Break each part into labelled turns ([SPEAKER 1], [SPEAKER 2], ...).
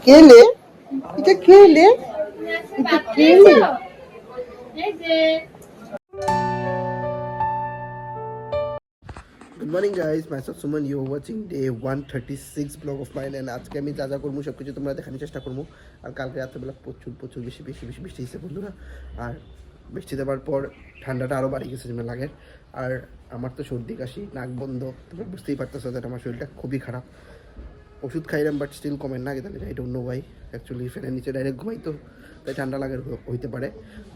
[SPEAKER 1] কেলে এটা কেলে এটা কেলে Good morning guys, myself Suman, you are watching day 136 vlog of mine and আজকে আমি যা যা করবো সব কিছু তোমরা দেখানোর চেষ্টা করবো। আর কালকে রাত্রেবেলা প্রচুর বেশি বৃষ্টি হয়েছে বন্ধুরা। আর বৃষ্টি দেওয়ার পর ঠান্ডাটা আরও বাড়ি গেছে যেমন লাগে। আর আমার তো সর্দি কাশি, নাক বন্ধ, তোমরা বুঝতেই পারতেছো যে আমার শরীরটা খুবই খারাপ। ওষুধ খাইলাম বাট স্টিল কমেন না, তাহলে I don't know Y. Actually ফ্যানের নিচে ডাইরেক্ট ঘুমাই তো, তাই ঠান্ডা লাগার হইতে পারে।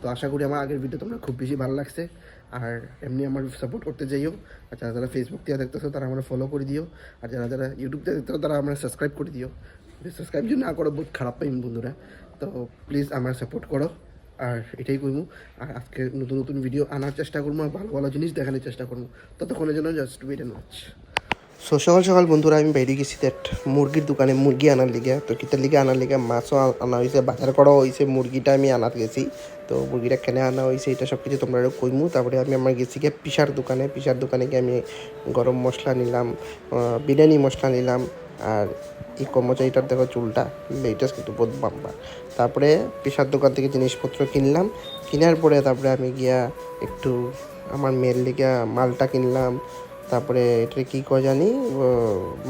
[SPEAKER 1] তো আশা করি আমার আগের ভিডিও তোমরা খুব বেশি ভালো লাগছে। আর এমনি আমার সাপোর্ট করতে যাইও। আর যারা যারা ফেসবুক দিয়ে দেখতেছো তারা আমরা ফলো করে দিও। আর যারা যারা ইউটিউব দিয়ে দেখতেছো তারা আমরা সাবস্ক্রাইব করে দিও। যদি সাবস্ক্রাইব যদি না করো বহুত খারাপ পাই বন্ধুরা। তো প্লিজ আমার সাপোর্ট করো। আর এটাই করবো। আর আজকে নতুন ভিডিও আনার চেষ্টা করবো, আর ভালো জিনিস দেখানোর চেষ্টা করবো। ততক্ষণের জন্য just wait and watch. So সকাল বন্ধুরা আমি বাইরে গেছি দ্যাট মুরগির দোকানে মুরগি আনার লিগে। তো কিতার লিগে আনার লিগে মাছও আনা হয়েছে, বাজার করা হয়েছে, মুরগিটা আমি আনাতে গেছি। তো মুরগিটা কেনে আনা হয়েছে এটা সব কিছু তোমরা কইমু। তারপরে আমি আমার গেছি গিয়ে পিসার দোকানে গিয়ে আমি গরম মশলা নিলাম, বিরিয়ানি মশলা নিলাম। আর এই কর্মচারীটার দেখো চুলটা লেটেস্ট কিন্তু বহুত বাম্বা। তারপরে পিসার দোকান থেকে জিনিসপত্র কিনলাম। কেনার পরে তারপরে আমি গিয়া একটু আমার মেয়ের লিগে মালটা কিনলাম। তারপরে এটা কী করে জানি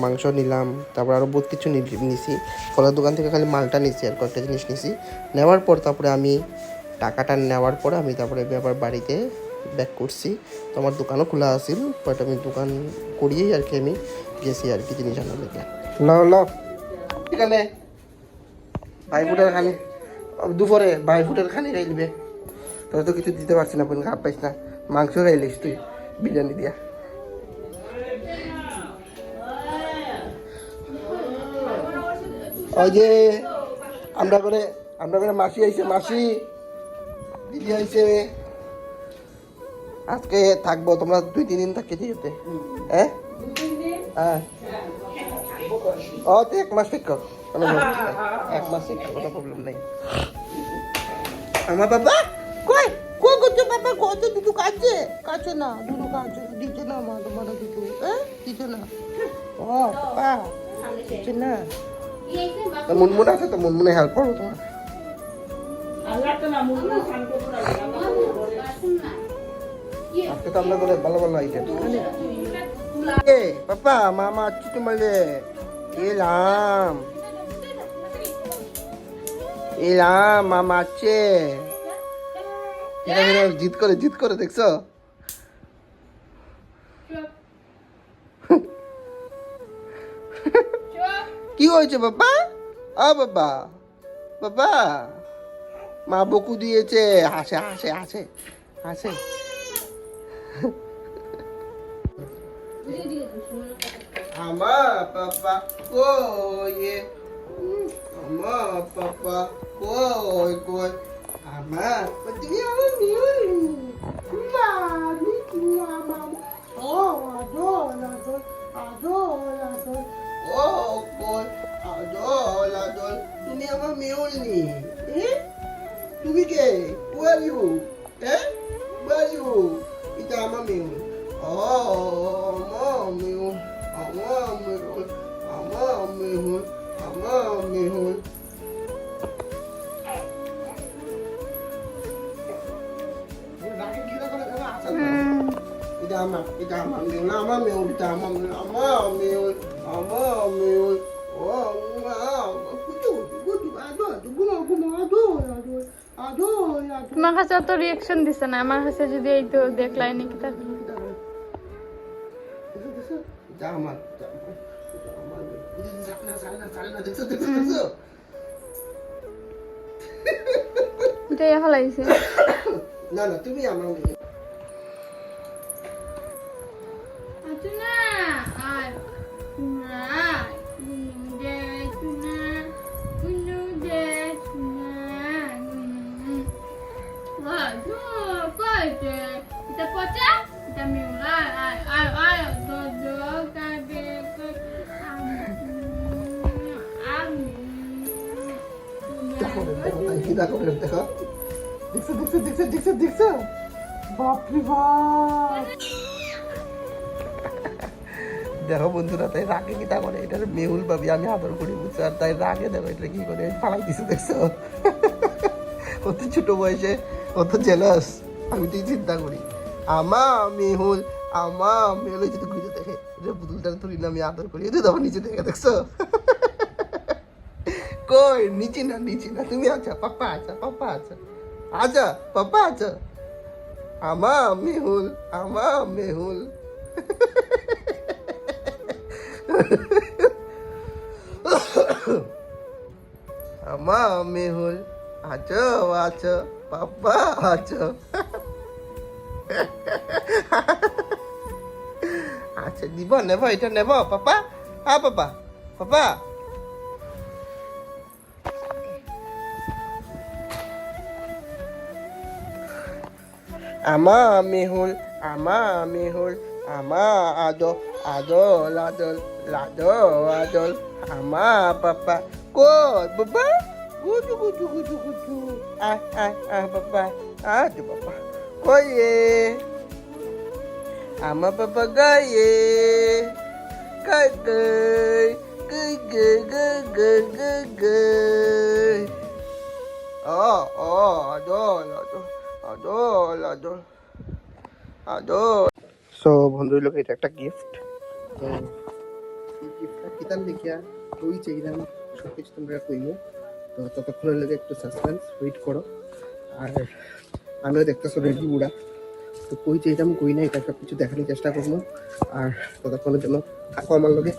[SPEAKER 1] মাংস নিলাম। তারপরে আরও বহুত কিছু নিছি। ফলের দোকান থেকে খালি মালটা নিছি আর কয়েকটা জিনিস নিছি। নেওয়ার পর তারপরে আমি টাকাটা নেওয়ার পর আমি তারপরে আবার বাড়িতে ব্যাক করছি। তো আমার দোকানও খোলা আছিল, বাট আমি দোকান করিয়েই আর কি আমি গেছি আর কি জিনিস আনার লেগে। এখানে ভাই ফুটের খানি দুপুরে ভাই ফুটের খানি খাইলিবে। তোর তো কিছু দিতে পারছি না, বোন খাপ পাইস না। মাংস খাইলিস তুই বিরিয়ানি দিয়া। ওই যে আমরা করে মাসি আইছে, মাসি দিদি আইছে। আজকে থাকবো, তোমরা 2-3 দিন থাকি যেতে। হ্যাঁ ও তো 1 মাস থেকে 1 মাস থেকে কোনো প্রবলেম নেই। আমার বাবা কই কই করছো বাবা, কত দুধু কাছে না দুধু কাছে দিচ্ছে না আমার তোমার দুধু। দিচ্ছে না ও বাবা দিচ্ছে না। মুনমুন আছে তো, মুনমুনে হেল্প করবো তোমার। আজকে তো আমরা করে ভালো আইটেম। পাপা মামা আছি তোমালে এলাম মামা আছে। জিত করে দেখছো। কি হয়েছে বাবা? বাবা মা বকু দিয়েছে, হাসে। আমার পাপা কই, আমার পাপা কই আমার তুমি আমার মামি কি আমার ও আদর ও কই আদর তুমি আমার মেয়ল নি। তুমি কে? Who are you? Who are you? এটা আমার মেয়ল। আমার মেয়ল।
[SPEAKER 2] তোমার কাছে অত রিয়াকশন দিছে না, আমার কাছে যদি এই তো দেখলাই নাকি তা ফেলাইছে।
[SPEAKER 1] না তুমি আমার দেখছো বাপরে বাপ দেখো বন্ধুরা, তাই রাগে কি তা করে, এটার মেহুল ভাবি আমি আদর করি বুঝছো, আর তাই রাগে দেখো এটা কি করে পালাই দিছে দেখছো। অত ছোট বয়সে অত জেলাস, আমি তুই চিন্তা করি। মেহুল যদি ঘুরে দেখে এটা পুতুলটা তুলি না আমি আদর করি, এটা তখন নিচে দেখে দেখছো। কই নিচে না তুমি আচ্ছা পাপ্পা আচ্ছা পাপ্পা আচ্ছা মেহুল মেহুল আছো পাপ্পা আছো। আচ্ছা নেব এটা নেব পাপা, পাপা মেহুল আদল পাপা কই বাবা গুজু পাপা পাপা কই পাপা গায়ে সো বন্ধু লোক এটা একটা গিফট, তো এই গিফটটা কিতাম দেখিয়া ওই চাইলাম সব কিছু তোমরা কইমো, তো ততক্ষণের লাগে একটু সাসপেন্স ওয়েট করো। আর আমিও দেখতেছো রেডি বুড়া, তো কই চাইলাম কই না এটা সব কিছু দেখানোর চেষ্টা করবো। আর ততক্ষণের জন্য থাকো আমার লগে,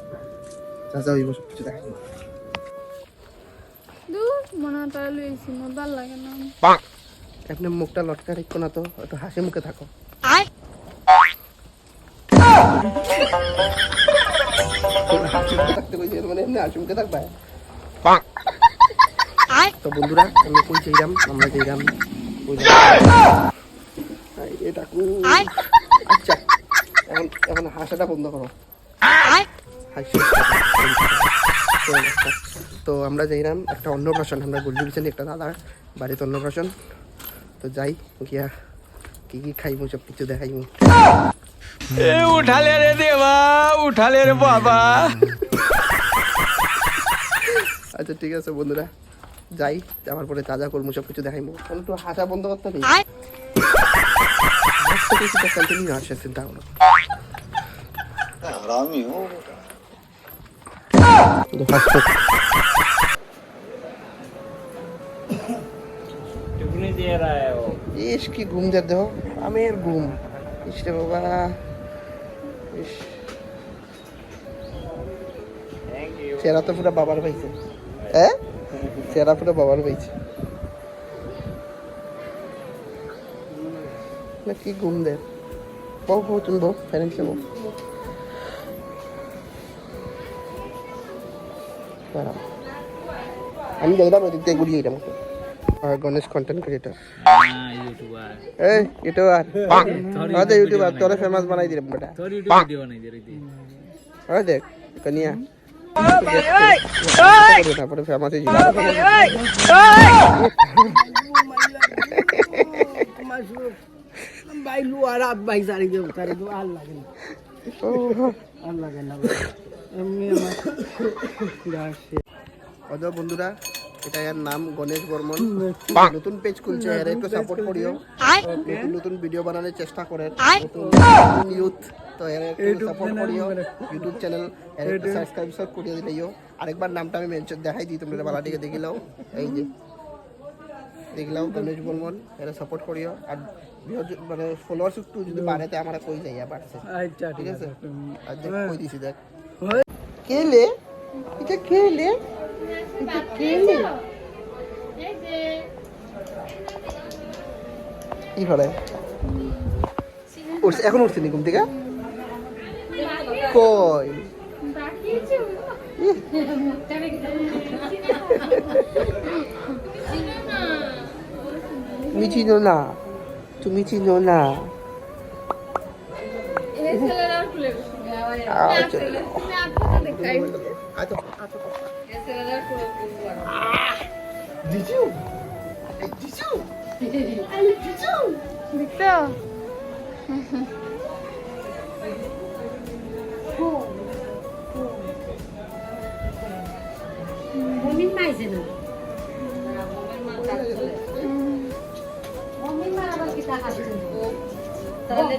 [SPEAKER 1] যা হইব সব কিছু দেখাবো। আপনি মুখটা লটকা রাখো না তো, একটু হাসি মুখে থাকো। থাকতে কইছি মানে এমনি হাসি মুখে থাকবা। তো বন্ধুরা আমরা কই চাইলাম, আচ্ছা এখন হাসাটা বন্ধ করো। তো আমরা যাইলাম একটা অন্নপ্রাশন, আমরা গুল্লি বিছানি একটা দাদার বাড়িতে অন্নপ্রাশন, তো যাই গিয়া কি খাইমু সব কিছু দেখাইমু।
[SPEAKER 3] উঠালে রে দেবা, উঠালে রে বাবা।
[SPEAKER 1] আচ্ছা ঠিক আছে বন্ধুরা, যাই যাওয়ার পরে যা করবো সব কিছু দেখাইমু। একটু হাসা বন্ধ করতে নেই, কন্টিনিউ হাসা চিন্তা করো। ইস কি ঘুম যা দেহ, আমের ঘুম। ইসরে বাবা, ইস চেহারা তো পুরো বাবার পাইছে, হ্যাঁ চেহারা পুরো বাবার পাইছে না, কি ঘুম দে। বউ তুমি বউ ফ্যারেন্সে বউ। আমি যাইলাম ওই দিক দিয়ে ঘুরিয়ে এলাম। আর গণেশ কন্টেন্ট ক্রিয়েটার, এই ইউটিউবার আরে ইউটিউবার তোরে ফেমাস বানাই দিলাম বেটা, তোর ইউটিউব ভিডিও বানাই দিই। আরে দেখ কনিয়া তারপরে ফেমাস হয়ে যাবে।
[SPEAKER 4] ভাই লুয়ার আপ ভাই সারি দেব তারে তো আর লাগে না, আর লাগে না এমনি আমার গাছে।
[SPEAKER 1] অদ বন্ধুরা এটা এর নাম গণেশ বর্মন, নতুন পেজ খুলছে, এর একটু সাপোর্ট করিও। নতুন ভিডিও বানানোর চেষ্টা করেন, নতুন ইউথ, তো এর একটু সাপোর্ট করিও। ইউটিউব চ্যানেল এর একটু সাবস্ক্রাইব করিয়ে দিলেও। আরেকবার নামটা আমি মেনশন দেখাই দিই, তোমরা বালাটিকে দেখিলাও, এই যে দেখলাম গণেশ বর্মন, এরা সাপোর্ট করিও। আর মানে ফলোয়ার্স একটু যদি বাড়াতে আমার কই যাই বাড়ছে, ঠিক আছে? আর দেখ কই দিছি, দেখ কেলে এটা কেলে এটা কেলে কি করে উঠছে, এখন উঠছে নি ঘুম থেকে? কই তুমি চিনো না, তুমি চিনো না।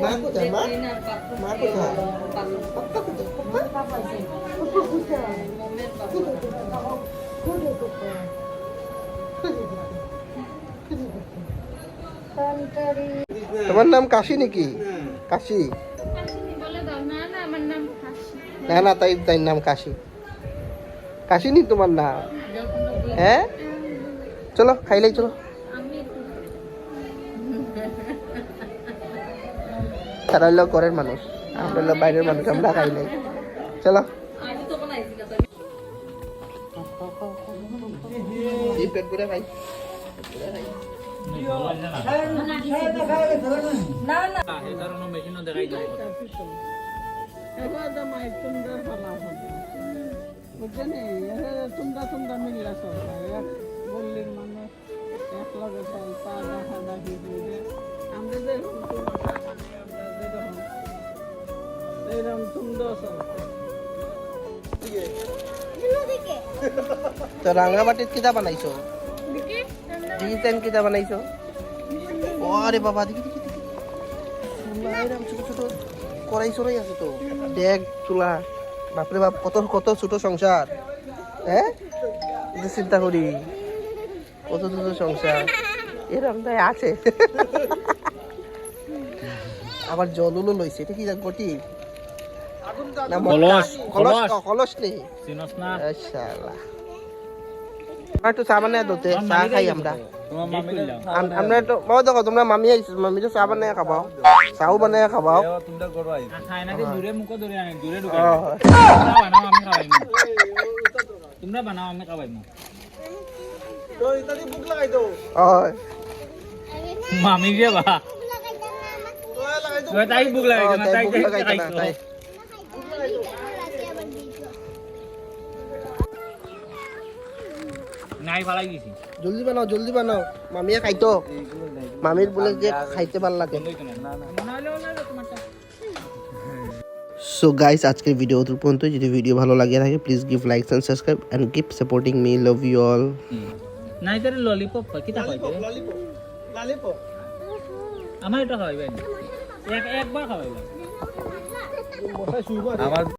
[SPEAKER 1] মা কোথায় মা? মা কোথায়? পাপ্পা কোথায়? পাপ্পা? তোমার নাম কাশি নাকি? কাশি?
[SPEAKER 2] বলে দাও না না আমার নাম হাসি।
[SPEAKER 1] না না তাই তাই নাম কাশি। কাশি নি তোমার নাম? হ্যাঁ চলো খাইলেই চলো। তারা হলো ঘরের মানুষ, আমরা হলো বাইরের মানুষ, আমরা খাই নাই। চলো পেট পুরে খাই।
[SPEAKER 4] তোমরা মিললা সরকার বললেন মানুষ এক লগে পা দেখা দেখি আমরা এরকম তোমরা
[SPEAKER 1] তো রাঙ্গামাটির কিতা বানাইছো? ডিজাইন কিতা বানাইছো? আরে বাবা দেখি দেখি দেখি এরকম ছোট ছোট কড়াই চড়াই আছে তো, ডেক চুলা, বাপরে বাপ কত কত ছোট সংসার। হ্যাঁ এটা চিন্তা করি কত ছোট সংসার এরকম তাই আছে। আবার জলুলো লইছে, এটা কি বটি না
[SPEAKER 3] কলস,
[SPEAKER 1] কলস
[SPEAKER 3] কলস।
[SPEAKER 1] কলস নেই
[SPEAKER 3] চিনস না
[SPEAKER 1] মাশাআল্লাহ। একটু চা বানায় দোতে, চা খাই আমরা। আমরা তো বহুত দেখো তোমরা মামি আইছো, মামি তো চা বানায় খাবাও, চাও বানায় খাবাও।
[SPEAKER 3] খাই নাকি দূরে মুখ দূরে আনি দূরে
[SPEAKER 1] ও,
[SPEAKER 3] ঢুকাই তোমরা বানাও আমি খাওয়াইমু তোমরা বানাও আমি খাওয়াইমু
[SPEAKER 4] তো ইতালি বুক লাগাই দাও
[SPEAKER 1] ওই
[SPEAKER 3] মামি রে বা
[SPEAKER 4] তো লাগাই দাও
[SPEAKER 3] তাই বুক লাগাই না তাই
[SPEAKER 1] ভুক লাগাইছে না, তাই।
[SPEAKER 3] নাই ফালাই দিছি
[SPEAKER 1] জলদি বানাও মামিয়া খাইতো, মামির বলে যে খাইতে ভালো লাগে। সো গাইস আজকের ভিডিও অত পর্যন্ত। যদি ভিডিও ভালো লাগে থাকে please give like and subscribe and keep supporting me, love you all.
[SPEAKER 3] নাই তারে ললিপপ কিটা খাইতে
[SPEAKER 4] ললিপপ ললিপপ
[SPEAKER 3] আমার এটা খাওয়াইবেন একবার খাওয়াইবেন
[SPEAKER 4] বসাই শুইব
[SPEAKER 3] আমার